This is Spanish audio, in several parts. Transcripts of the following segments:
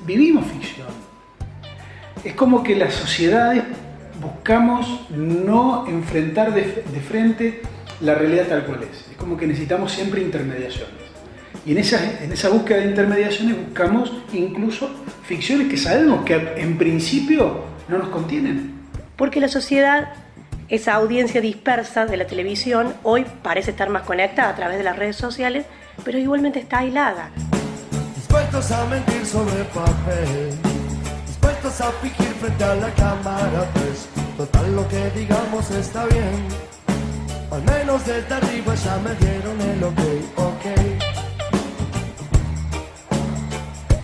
vivimos ficción. Es como que las sociedades buscamos no enfrentar de frente la realidad tal cual es. Es como que necesitamos siempre intermediaciones. Y en esa búsqueda de intermediaciones buscamos incluso ficciones que sabemos que en principio no nos contienen. Porque la sociedad, esa audiencia dispersa de la televisión, hoy parece estar más conectada a través de las redes sociales, pero igualmente está aislada. Dispuestos a mentir sobre papel, dispuestos a fingir frente a la cámara, pues total lo que digamos está bien. Al menos desde arriba ya me dieron el ok.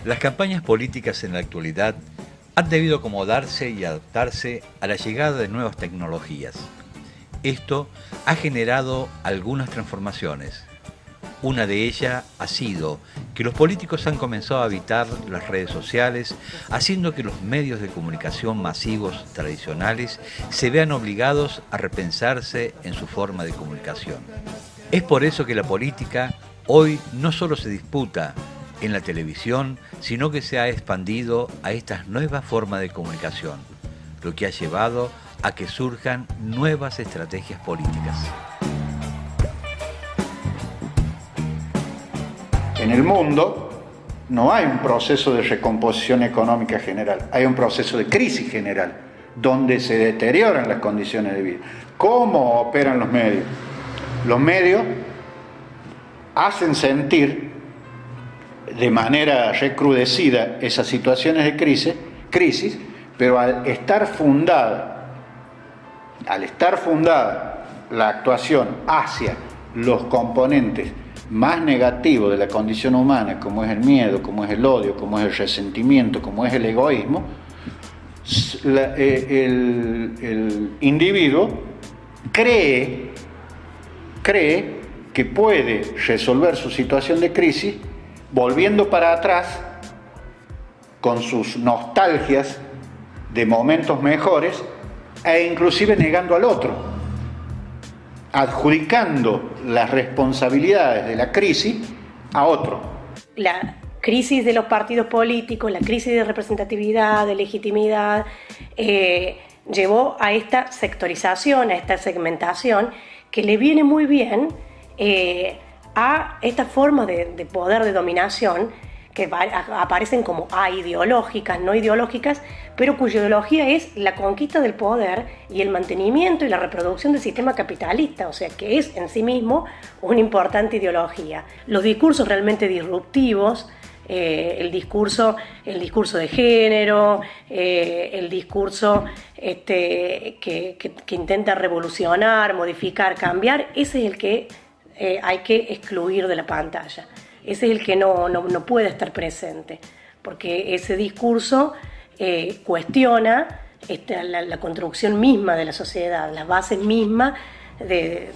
Las campañas políticas en la actualidad han debido acomodarse y adaptarse a la llegada de nuevas tecnologías. Esto ha generado algunas transformaciones. Una de ellas ha sido que los políticos han comenzado a habitar las redes sociales, haciendo que los medios de comunicación masivos tradicionales se vean obligados a repensarse en su forma de comunicación. Es por eso que la política hoy no solo se disputa en la televisión, sino que se ha expandido a estas nuevas formas de comunicación, lo que ha llevado a que surjan nuevas estrategias políticas. En el mundo no hay un proceso de recomposición económica general, hay un proceso de crisis general, donde se deterioran las condiciones de vida. ¿Cómo operan los medios? Los medios hacen sentir de manera recrudecida esas situaciones de crisis, pero al estar fundada la actuación hacia los componentes más negativos de la condición humana, como es el miedo, como es el odio, como es el resentimiento, como es el egoísmo, el individuo cree que puede resolver su situación de crisis volviendo para atrás con sus nostalgias de momentos mejores e inclusive negando al otro, adjudicando las responsabilidades de la crisis a otro. La crisis de los partidos políticos, la crisis de representatividad, de legitimidad, llevó a esta sectorización, a esta segmentación, que le viene muy bien a esta forma de poder, de dominación, que aparecen como ideológicas, no ideológicas, pero cuya ideología es la conquista del poder y el mantenimiento y la reproducción del sistema capitalista, o sea que es en sí mismo una importante ideología. Los discursos realmente disruptivos, el discurso de género, el discurso que intenta revolucionar, modificar, cambiar, ese es el que hay que excluir de la pantalla. Ese es el que no puede estar presente, porque ese discurso cuestiona la construcción misma de la sociedad, las bases mismas de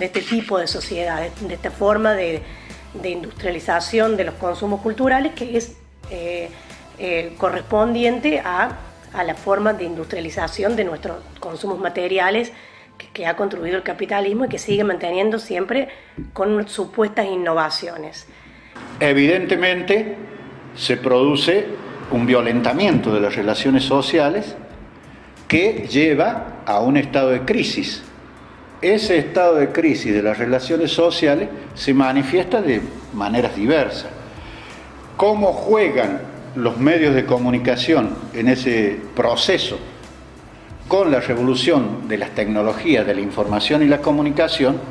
este tipo de sociedad, de esta forma de industrialización de los consumos culturales, que es correspondiente a la forma de industrialización de nuestros consumos materiales que ha construido el capitalismo y que sigue manteniendo siempre con supuestas innovaciones. Evidentemente se produce un violentamiento de las relaciones sociales que lleva a un estado de crisis. Ese estado de crisis de las relaciones sociales se manifiesta de maneras diversas. ¿Cómo juegan los medios de comunicación en ese proceso? Con la revolución de las tecnologías de la información y la comunicación,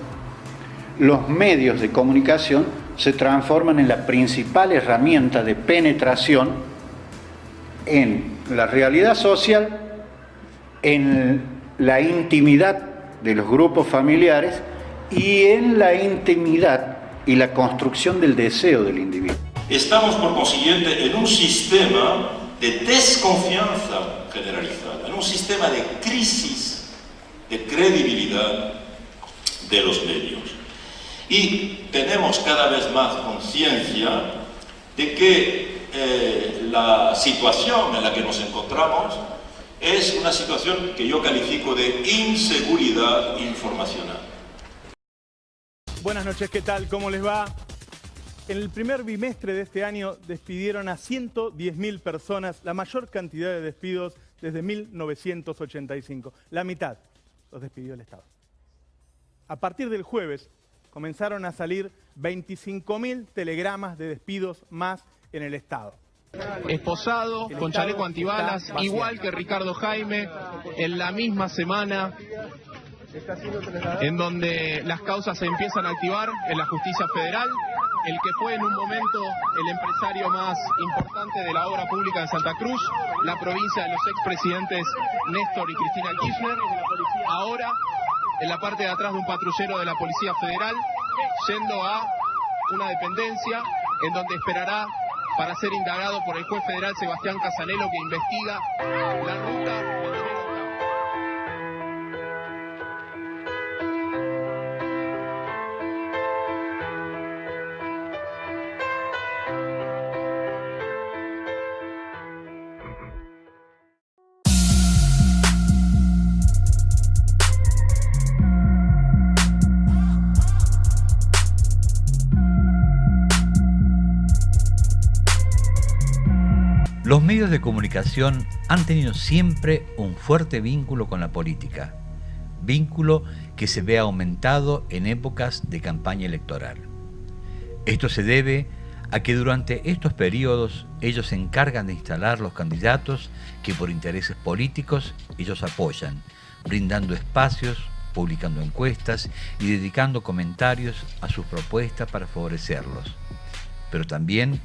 los medios de comunicación se transforman en la principal herramienta de penetración en la realidad social, en la intimidad de los grupos familiares y en la intimidad y la construcción del deseo del individuo. Estamos, por consiguiente, en un sistema de desconfianza generalizada, en un sistema de crisis de credibilidad de los medios. Y tenemos cada vez más conciencia de que la situación en la que nos encontramos es una situación que yo califico de inseguridad informacional. Buenas noches, ¿qué tal? ¿Cómo les va? En el primer bimestre de este año despidieron a 110.000 personas, la mayor cantidad de despidos desde 1985. La mitad los despidió el Estado. A partir del jueves comenzaron a salir 25.000 telegramas de despidos más en el Estado. Esposado, con chaleco antibalas, igual que Ricardo Jaime, en la misma semana en donde las causas se empiezan a activar en la justicia federal. El que fue en un momento el empresario más importante de la obra pública en Santa Cruz, la provincia de los expresidentes Néstor y Cristina Kirchner, ahora en la parte de atrás de un patrullero de la Policía Federal, yendo a una dependencia en donde esperará para ser indagado por el juez federal Sebastián Casanelo, que investiga la ruta del dinero. Los medios de comunicación han tenido siempre un fuerte vínculo con la política, vínculo que se ve aumentado en épocas de campaña electoral. Esto se debe a que durante estos periodos ellos se encargan de instalar los candidatos que por intereses políticos ellos apoyan, brindando espacios, publicando encuestas y dedicando comentarios a sus propuestas para favorecerlos. Pero también,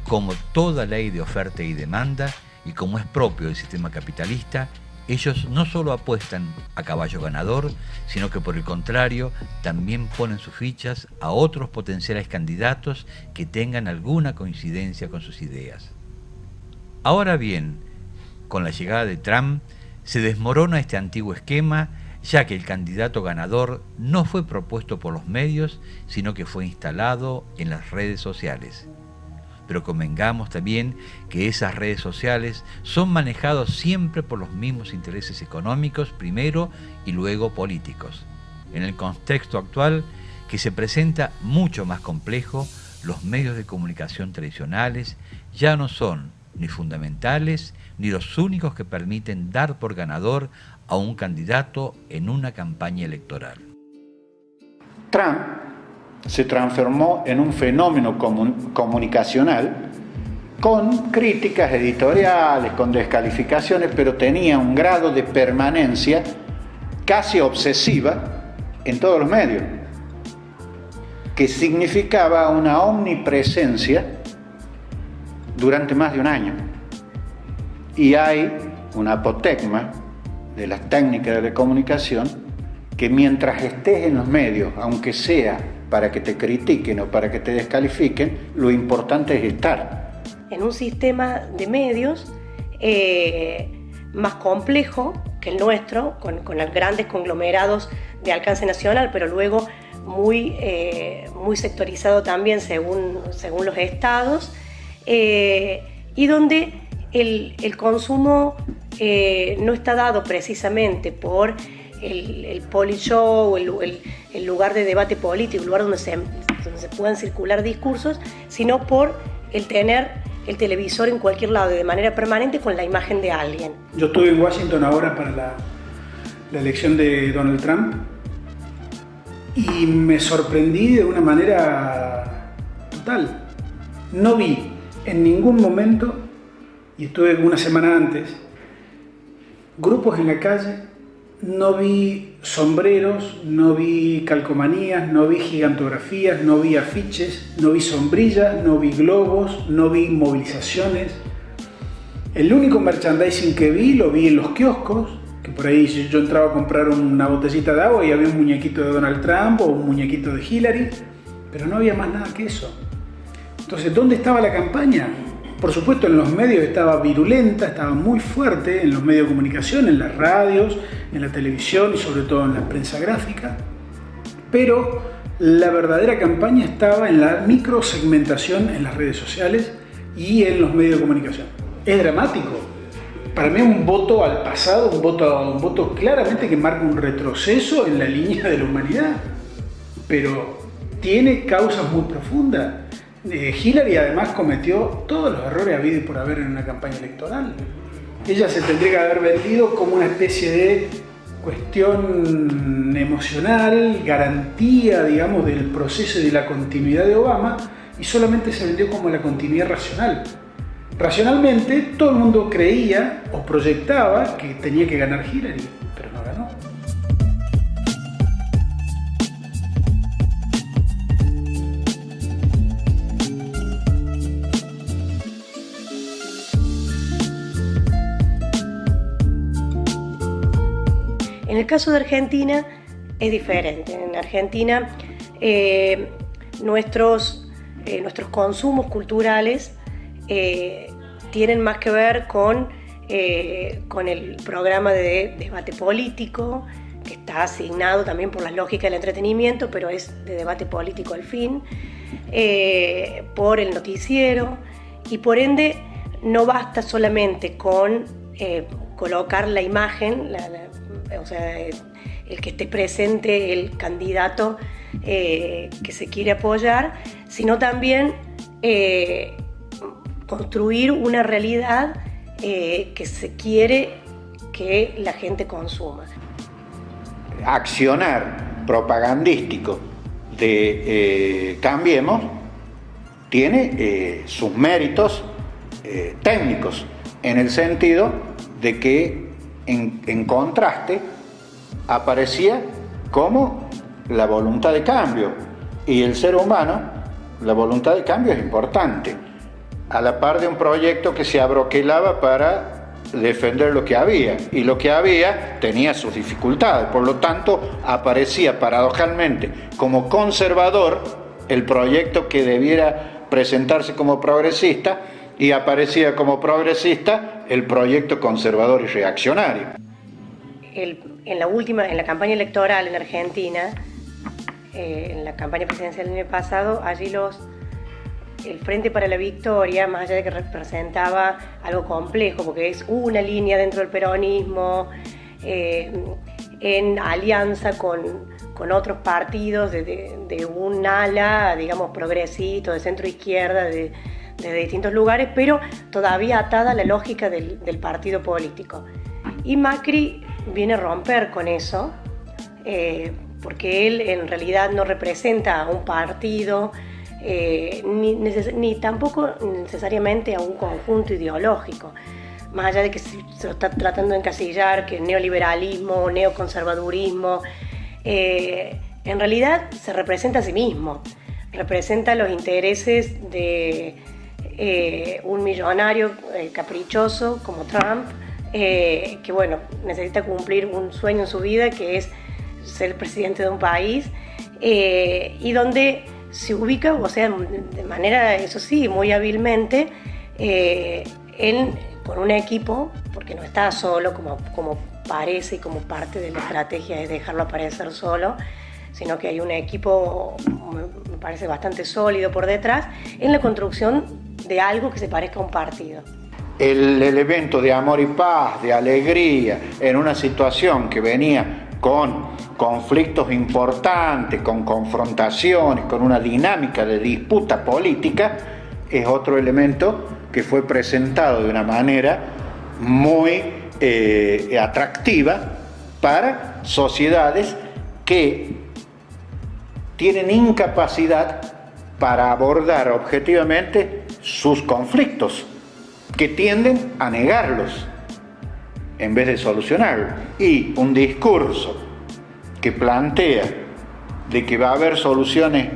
como toda ley de oferta y demanda, y como es propio del sistema capitalista, ellos no solo apuestan a caballo ganador, sino que por el contrario, también ponen sus fichas a otros potenciales candidatos que tengan alguna coincidencia con sus ideas. Ahora bien, con la llegada de Trump, se desmorona este antiguo esquema, ya que el candidato ganador no fue propuesto por los medios, sino que fue instalado en las redes sociales. Pero convengamos también que esas redes sociales son manejadas siempre por los mismos intereses económicos primero y luego políticos. En el contexto actual, que se presenta mucho más complejo, los medios de comunicación tradicionales ya no son ni fundamentales ni los únicos que permiten dar por ganador a un candidato en una campaña electoral. Trump se transformó en un fenómeno comunicacional con críticas editoriales, con descalificaciones, pero tenía un grado de permanencia casi obsesiva en todos los medios, que significaba una omnipresencia durante más de un año. Y hay un apotegma de las técnicas de la comunicación que mientras estés en los medios, aunque sea para que te critiquen o para que te descalifiquen, lo importante es estar. En un sistema de medios más complejo que el nuestro, con grandes conglomerados de alcance nacional, pero luego muy sectorizado también según los estados, y donde el consumo no está dado precisamente por el politshow, el lugar de debate político, el lugar donde se puedan circular discursos, sino por el tener el televisor en cualquier lado de manera permanente con la imagen de alguien. Yo estuve en Washington ahora para la elección de Donald Trump y me sorprendí de una manera total. No vi en ningún momento, y estuve una semana antes, grupos en la calle. No vi sombreros, no vi calcomanías, no vi gigantografías, no vi afiches, no vi sombrillas, no vi globos, no vi movilizaciones. El único merchandising que vi lo vi en los kioscos, que por ahí yo entraba a comprar una botellita de agua y había un muñequito de Donald Trump o un muñequito de Hillary, pero no había más nada que eso. Entonces, ¿dónde estaba la campaña? Por supuesto, en los medios estaba virulenta, estaba muy fuerte, en los medios de comunicación, en las radios, en la televisión y sobre todo en la prensa gráfica. Pero la verdadera campaña estaba en la microsegmentación en las redes sociales y en los medios de comunicación. Es dramático. Para mí un voto al pasado, un voto claramente que marca un retroceso en la línea de la humanidad. Pero tiene causas muy profundas. Hillary además cometió todos los errores habidos y por haber en una campaña electoral. Ella se tendría que haber vendido como una especie de cuestión emocional, garantía, digamos, del proceso y de la continuidad de Obama, y solamente se vendió como la continuidad racional. Racionalmente, todo el mundo creía o proyectaba que tenía que ganar Hillary, pero no ganó. En el caso de Argentina es diferente. En Argentina nuestros consumos culturales tienen más que ver con el programa de debate político, que está asignado también por la lógica del entretenimiento, pero es de debate político al fin, por el noticiero, y por ende no basta solamente con colocar la imagen, o sea, el que esté presente el candidato que se quiere apoyar, sino también construir una realidad que se quiere que la gente consuma. Accionar propagandístico de Cambiemos tiene sus méritos técnicos, en el sentido de que en contraste aparecía como la voluntad de cambio, y el ser humano, la voluntad de cambio es importante, a la par de un proyecto que se abroquelaba para defender lo que había, y lo que había tenía sus dificultades, por lo tanto aparecía paradojalmente como conservador el proyecto que debiera presentarse como progresista, y aparecía como progresista el proyecto conservador y reaccionario. En la campaña electoral en Argentina, en la campaña presidencial del año pasado, allí el Frente para la Victoria, más allá de que representaba algo complejo, porque es una línea dentro del peronismo, en alianza con otros partidos de un ala, digamos, progresista, de centro izquierda, de distintos lugares, pero todavía atada a la lógica del partido político. Y Macri viene a romper con eso, porque él en realidad no representa a un partido, ni tampoco necesariamente a un conjunto ideológico, más allá de que se lo está tratando de encasillar, que neoliberalismo, neoconservadurismo, en realidad se representa a sí mismo, representa los intereses de un millonario caprichoso como Trump, que bueno, necesita cumplir un sueño en su vida, que es ser presidente de un país, y donde se ubica, o sea, de manera, eso sí, muy hábilmente, con un equipo, porque no está solo como parece y como parte de la estrategia es dejarlo aparecer solo, sino que hay un equipo, me parece, bastante sólido por detrás, en la construcción de algo que se parezca a un partido. El elemento de amor y paz, de alegría, en una situación que venía con conflictos importantes, con confrontaciones, con una dinámica de disputa política, es otro elemento que fue presentado de una manera muy atractiva para sociedades que tienen incapacidad para abordar objetivamente sus conflictos, que tienden a negarlos en vez de solucionarlos. Y un discurso que plantea de que va a haber soluciones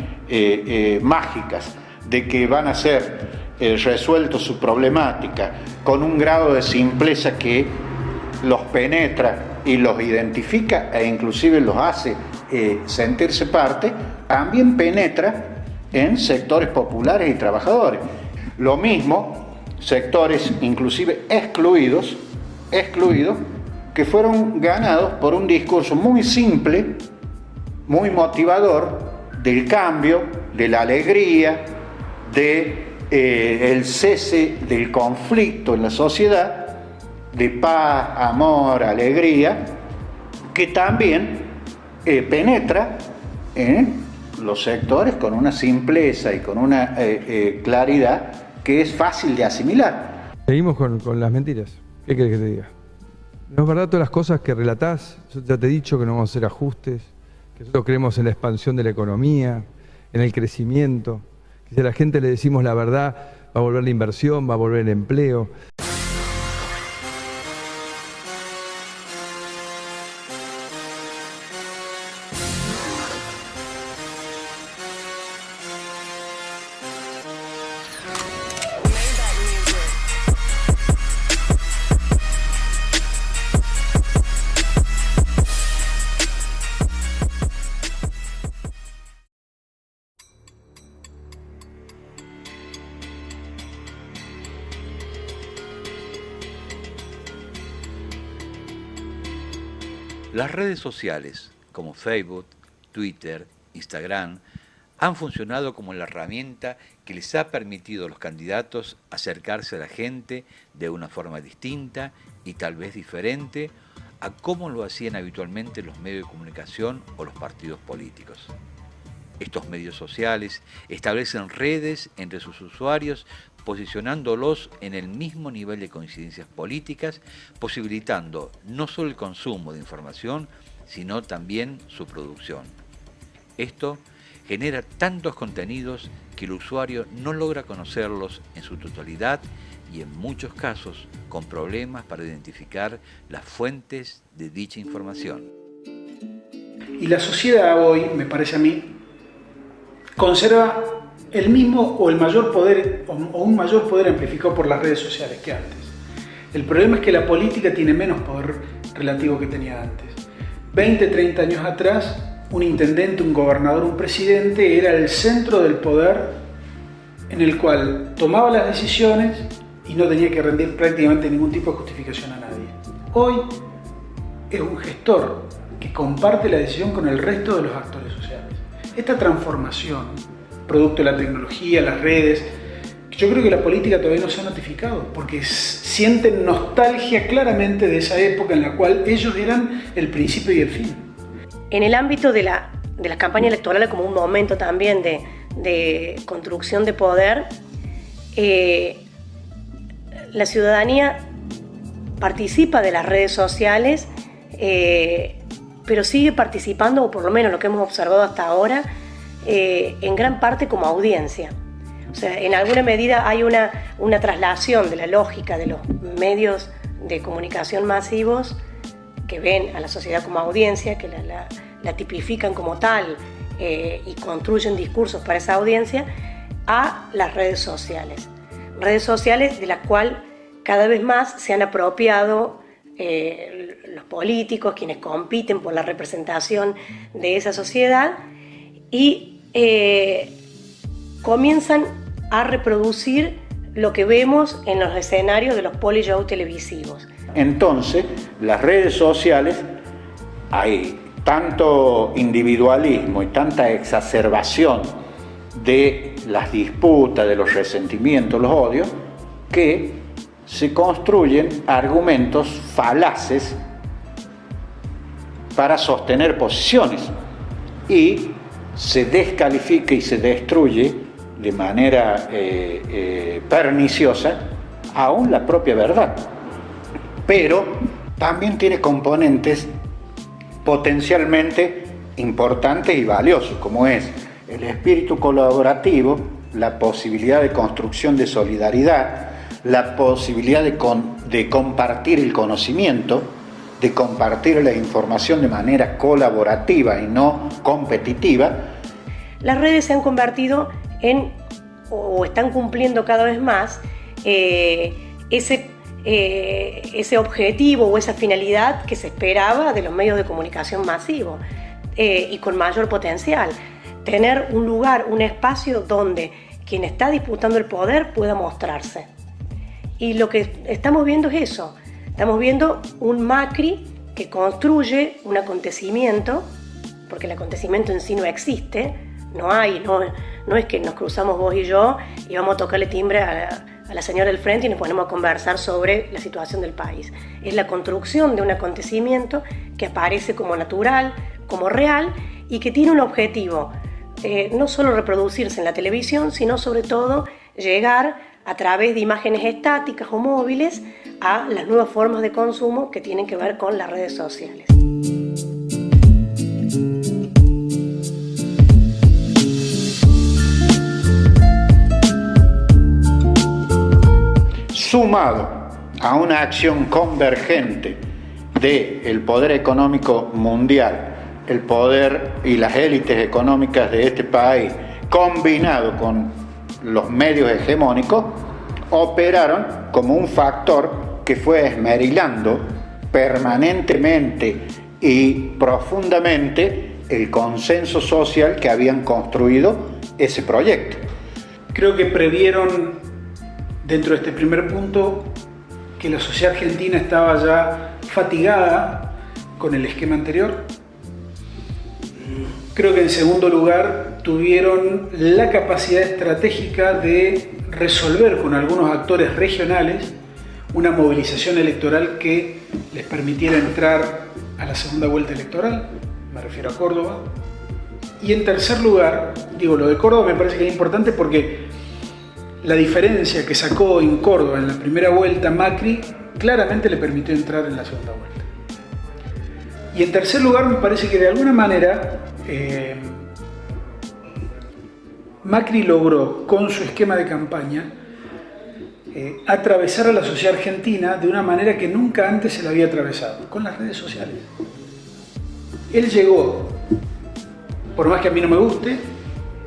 mágicas, de que van a ser resueltos su problemática con un grado de simpleza que los penetra y los identifica e inclusive los hace sentirse parte, también penetra en sectores populares y trabajadores. Lo mismo sectores inclusive excluidos, que fueron ganados por un discurso muy simple, muy motivador, del cambio, de la alegría, el cese del conflicto en la sociedad, de paz, amor, alegría, que también penetra los sectores con una simpleza y con una claridad que es fácil de asimilar. Seguimos con las mentiras. ¿Qué querés que te diga? No es verdad todas las cosas que relatás. Yo ya te he dicho que no vamos a hacer ajustes, que nosotros creemos en la expansión de la economía, en el crecimiento, que si a la gente le decimos la verdad, va a volver la inversión, va a volver el empleo. Las redes sociales como Facebook, Twitter, Instagram han funcionado como la herramienta que les ha permitido a los candidatos acercarse a la gente de una forma distinta y tal vez diferente a cómo lo hacían habitualmente los medios de comunicación o los partidos políticos. Estos medios sociales establecen redes entre sus usuarios, posicionándolos en el mismo nivel de coincidencias políticas, posibilitando no solo el consumo de información, sino también su producción. Esto genera tantos contenidos que el usuario no logra conocerlos en su totalidad y en muchos casos con problemas para identificar las fuentes de dicha información. Y la sociedad hoy, me parece a mí, conserva el mismo o el mayor poder o un mayor poder amplificado por las redes sociales que antes. El problema es que la política tiene menos poder relativo que tenía antes. 20, 30 años atrás, un intendente, un gobernador, un presidente era el centro del poder en el cual tomaba las decisiones y no tenía que rendir prácticamente ningún tipo de justificación a nadie. Hoy es un gestor que comparte la decisión con el resto de los actores sociales. Esta transformación, producto de la tecnología, las redes, yo creo que la política todavía no se ha notificado, porque sienten nostalgia claramente de esa época en la cual ellos eran el principio y el fin. En el ámbito de las campañas electorales como un momento también de construcción de poder, la ciudadanía participa de las redes sociales, pero sigue participando, o por lo menos lo que hemos observado hasta ahora, en gran parte como audiencia. O sea, en alguna medida hay una traslación de la lógica de los medios de comunicación masivos que ven a la sociedad como audiencia, que la tipifican como tal y construyen discursos para esa audiencia, a las redes sociales. Redes sociales de las cuales cada vez más se han apropiado los políticos, quienes compiten por la representación de esa sociedad, y comienzan a reproducir lo que vemos en los escenarios de los polyshows televisivos. Entonces, las redes sociales, hay tanto individualismo y tanta exacerbación de las disputas, de los resentimientos, los odios, que se construyen argumentos falaces para sostener posiciones y se descalifica y se destruye de manera perniciosa aún la propia verdad. Pero también tiene componentes potencialmente importantes y valiosos, como es el espíritu colaborativo, la posibilidad de construcción de solidaridad, la posibilidad de compartir el conocimiento, de compartir la información de manera colaborativa y no competitiva. Las redes se han convertido en, o están cumpliendo cada vez más, ese objetivo o esa finalidad que se esperaba de los medios de comunicación masivos y con mayor potencial. Tener un lugar, un espacio donde quien está disputando el poder pueda mostrarse. Y lo que estamos viendo es eso. Estamos viendo un Macri que construye un acontecimiento, porque el acontecimiento en sí no existe, no es que nos cruzamos vos y yo y vamos a tocarle timbre a la señora del frente y nos ponemos a conversar sobre la situación del país. Es la construcción de un acontecimiento que aparece como natural, como real y que tiene un objetivo no solo reproducirse en la televisión, sino sobre todo llegar a través de imágenes estáticas o móviles a las nuevas formas de consumo que tienen que ver con las redes sociales. Sumado a una acción convergente del poder económico mundial, el poder y las élites económicas de este país, combinado con los medios hegemónicos, operaron como un factor que fue esmerilando permanentemente y profundamente el consenso social que habían construido ese proyecto. Creo que previeron, dentro de este primer punto, que la sociedad argentina estaba ya fatigada con el esquema anterior. Creo que en segundo lugar tuvieron la capacidad estratégica de resolver con algunos actores regionales una movilización electoral que les permitiera entrar a la segunda vuelta electoral, me refiero a Córdoba. Y en tercer lugar, digo, lo de Córdoba me parece que es importante porque la diferencia que sacó en Córdoba en la primera vuelta Macri claramente le permitió entrar en la segunda vuelta. Y en tercer lugar, me parece que de alguna manera Macri logró con su esquema de campaña atravesar a la sociedad argentina de una manera que nunca antes se la había atravesado, con las redes sociales. Él llegó, por más que a mí no me guste,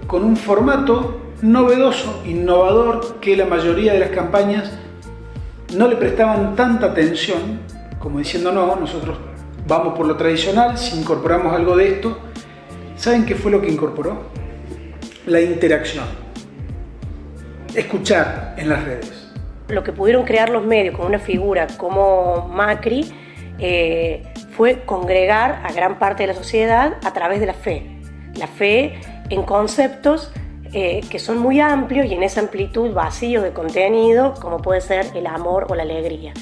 con un formato novedoso, innovador, que la mayoría de las campañas no le prestaban tanta atención, como diciendo no, nosotros vamos por lo tradicional, si incorporamos algo de esto. ¿Saben qué fue lo que incorporó? La interacción, escuchar en las redes. Lo que pudieron crear los medios con una figura como Macri fue congregar a gran parte de la sociedad a través de la fe en conceptos que son muy amplios y en esa amplitud vacíos de contenido, como puede ser el amor o la alegría.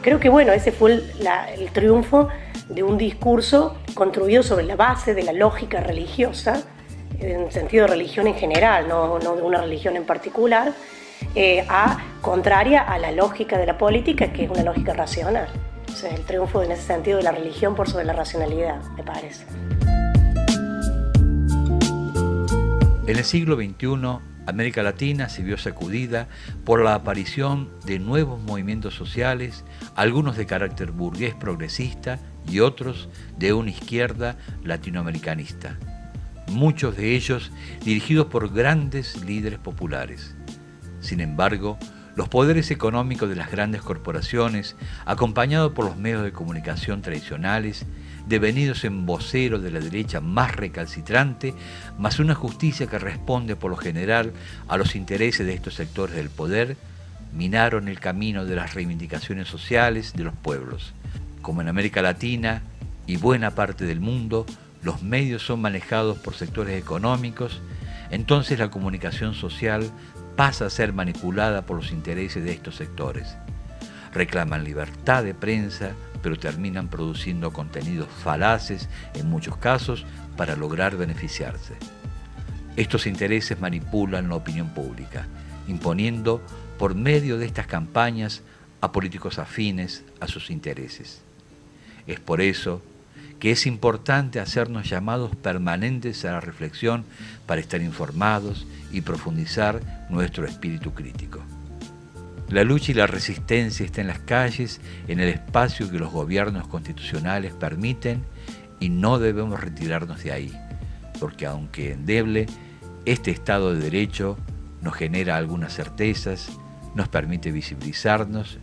Creo que bueno, ese fue el triunfo de un discurso construido sobre la base de la lógica religiosa, en sentido de religión en general, no de una religión en particular, contraria a la lógica de la política, que es una lógica racional. O sea, el triunfo en ese sentido de la religión por sobre la racionalidad, me parece. En el siglo XXI, América Latina se vio sacudida por la aparición de nuevos movimientos sociales, algunos de carácter burgués progresista y otros de una izquierda latinoamericanista, muchos de ellos dirigidos por grandes líderes populares. Sin embargo, los poderes económicos de las grandes corporaciones, acompañados por los medios de comunicación tradicionales, devenidos en voceros de la derecha más recalcitrante, más una justicia que responde por lo general a los intereses de estos sectores del poder, minaron el camino de las reivindicaciones sociales de los pueblos. Como en América Latina y buena parte del mundo, los medios son manejados por sectores económicos, entonces la comunicación social pasa a ser manipulada por los intereses de estos sectores. Reclaman libertad de prensa, pero terminan produciendo contenidos falaces en muchos casos para lograr beneficiarse. Estos intereses manipulan la opinión pública, imponiendo por medio de estas campañas a políticos afines a sus intereses. Es por eso que es importante hacernos llamados permanentes a la reflexión para estar informados y profundizar nuestro espíritu crítico. La lucha y la resistencia está en las calles, en el espacio que los gobiernos constitucionales permiten, y no debemos retirarnos de ahí, porque aunque endeble, este Estado de Derecho nos genera algunas certezas, nos permite visibilizarnos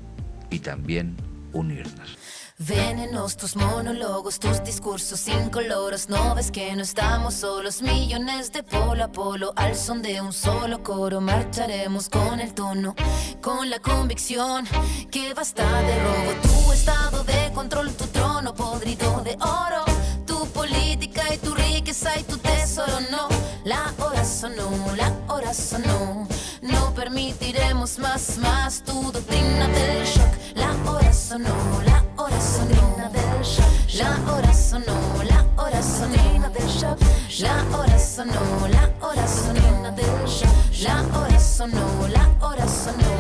y también unirnos. Venenos tus monólogos, tus discursos incoloros. No ves que no estamos solos, millones de polo a polo. Al son de un solo coro marcharemos con el tono, con la convicción que basta de robo. Tu estado de control, tu trono podrido de oro, tu política y tu riqueza y tu tesoro. No, la hora sonó, la hora sonó. No permitiremos más tu doctrina del shock. La hora sonó, la hora sonó, la hora sonó, la hora sonó, la hora sonó. sonó, la hora sonó, la hora sonó, la hora sonó.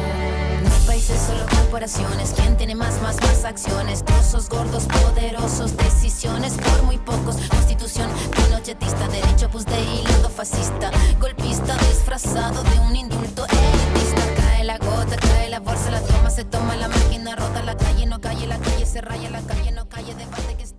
No países, solo corporaciones. ¿Quién tiene más acciones? Trozos gordos, poderosos, decisiones por muy pocos. Constitución pinochetista, derecho Opus Dei, lado fascista, golpista disfrazado de un indulto elitista. Cae la gota, cae la bolsa, la toma, se toma la máquina rota. La calle no calle, la calle se raya, la calle no calle, debate que está